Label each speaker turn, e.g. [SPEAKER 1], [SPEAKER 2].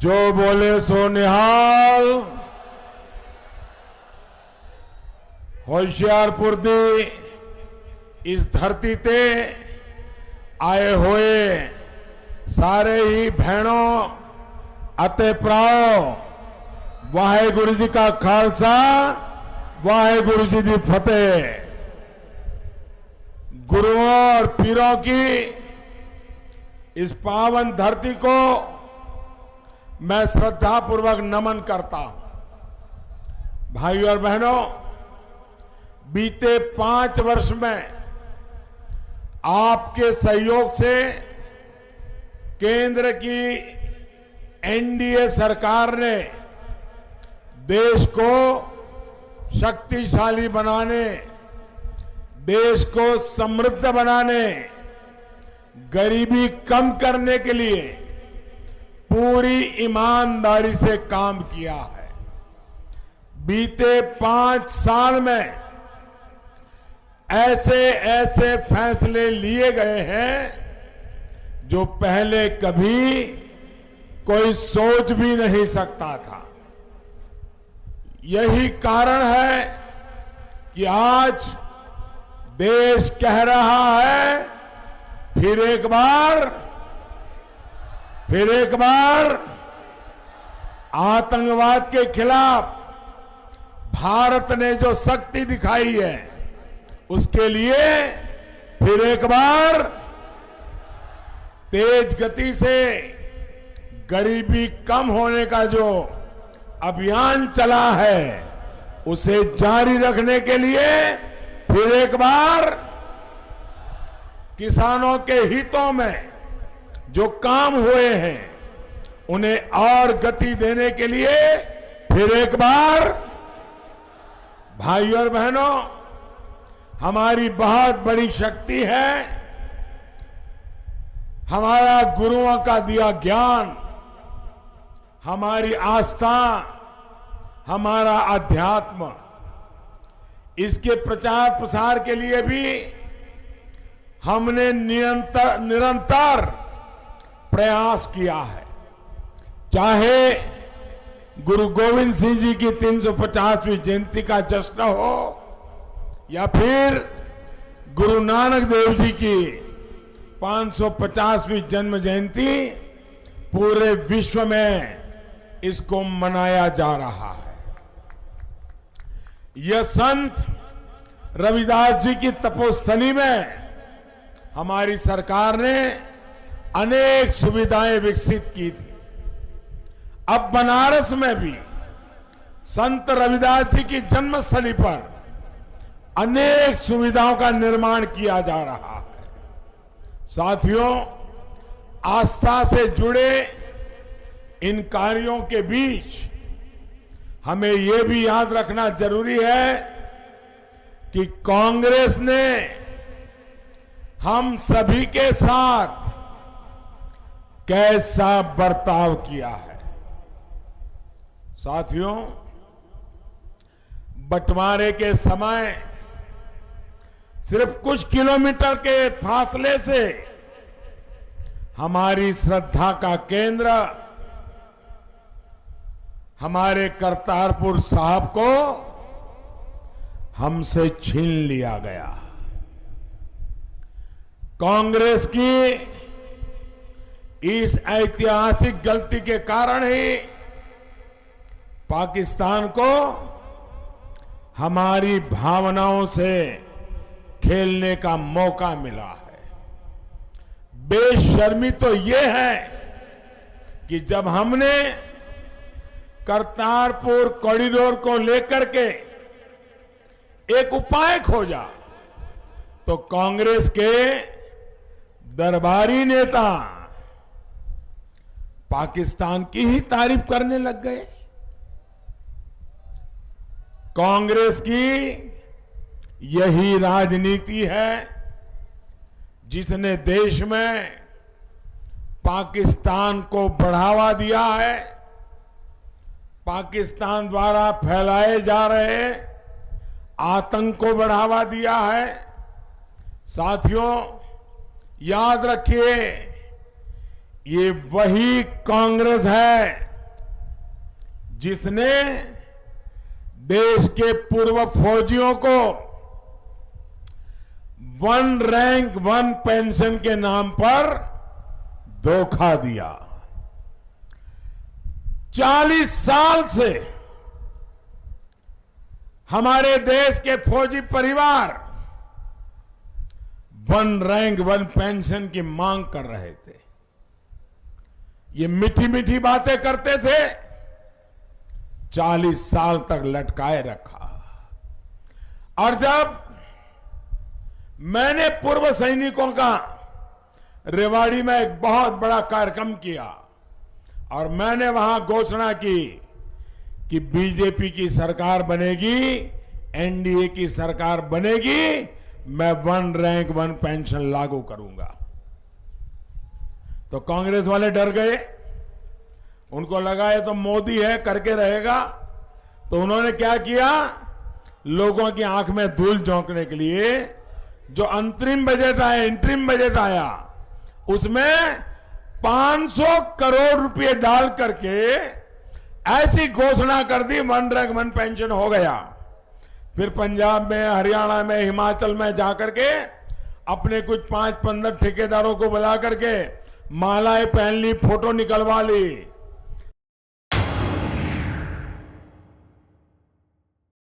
[SPEAKER 1] जो बोले सो निहाल। होशियारपुर दी इस धरती ते आए हुए सारे ही भैनों अते भराओ, वाहेगुरु जी का खालसा, वाहेगुरु जी की फतेह। गुरुओं और पीरों की इस पावन धरती को मैं श्रद्धापूर्वक नमन करता हूं। भाइयों और बहनों, बीते 5 वर्ष में आपके सहयोग से केंद्र की एनडीए सरकार ने देश को शक्तिशाली बनाने, देश को समृद्ध बनाने, गरीबी कम करने के लिए पूरी ईमानदारी से काम किया है। बीते 5 साल में ऐसे ऐसे फैसले लिए गए हैं जो पहले कभी कोई सोच भी नहीं सकता था। यही कारण है कि आज देश कह रहा है, फिर एक बार आतंकवाद के खिलाफ भारत ने जो शक्ति दिखाई है, उसके लिए फिर एक बार तेज गति से गरीबी कम होने का जो अभियान चला है, उसे जारी रखने के लिए फिर एक बार किसानों के हितों में जो काम हुए हैं, उन्हें और गति देने के लिए फिर एक बार। भाइयों और बहनों, हमारी बहुत बड़ी शक्ति है हमारा गुरुओं का दिया ज्ञान, हमारी आस्था, हमारा अध्यात्म। इसके प्रचार प्रसार के लिए भी हमने निरंतर प्रयास किया है। चाहे गुरु गोविंद सिंह जी की 350वीं जयंती का जश्न हो, या फिर गुरु नानक देव जी की 550वीं जन्म जयंती, पूरे विश्व में इसको मनाया जा रहा है। यह संत रविदास जी की तपोस्थली में हमारी सरकार ने अनेक सुविधाएं विकसित की थी। अब बनारस में भी संत रविदास जी की जन्मस्थली पर अनेक सुविधाओं का निर्माण किया जा रहा है। साथियों, आस्था से जुड़े इन कार्यों के बीच हमें यह भी याद रखना जरूरी है कि कांग्रेस ने हम सभी के साथ कैसा बर्ताव किया है। साथियों, बंटवारे के समय सिर्फ कुछ किलोमीटर के फासले से हमारी श्रद्धा का केंद्र, हमारे करतारपुर साहब को हमसे छीन लिया गया। कांग्रेस की इस ऐतिहासिक गलती के कारण ही पाकिस्तान को हमारी भावनाओं से खेलने का मौका मिला है। बेशर्मी तो यह है कि जब हमने करतारपुर कॉरिडोर को लेकर के एक उपाय खोजा, तो कांग्रेस के दरबारी नेता पाकिस्तान की ही तारीफ करने लग गए। कांग्रेस की यही राजनीति है जिसने देश में पाकिस्तान को बढ़ावा दिया है, पाकिस्तान द्वारा फैलाए जा रहे आतंक को बढ़ावा दिया है। साथियों, याद रखिए, ये वही कांग्रेस है जिसने देश के पूर्व फौजियों को वन रैंक वन पेंशन के नाम पर धोखा दिया। 40 साल से हमारे देश के फौजी परिवार वन रैंक वन पेंशन की मांग कर रहे थे। ये मीठी मीठी बातें करते थे, 40 साल तक लटकाए रखा। और जब मैंने पूर्व सैनिकों का रेवाड़ी में एक बहुत बड़ा कार्यक्रम किया और मैंने वहां घोषणा की कि बीजेपी की सरकार बनेगी, एनडीए की सरकार बनेगी, मैं वन रैंक वन पेंशन लागू करूंगा, तो कांग्रेस वाले डर गए। उनको लगा ये तो मोदी है, करके रहेगा। तो उन्होंने क्या किया, लोगों की आंख में धूल झोंकने के लिए जो अंतरिम बजट आया, इंटरिम बजट आया, उसमें 500 करोड़ रुपए डाल करके ऐसी घोषणा कर दी, वन रैंक वन पेंशन हो गया। फिर पंजाब में, हरियाणा में, हिमाचल में जाकर के अपने कुछ 5-15 ठेकेदारों को बुला करके मालाएं पहन ली, फोटो निकलवा ली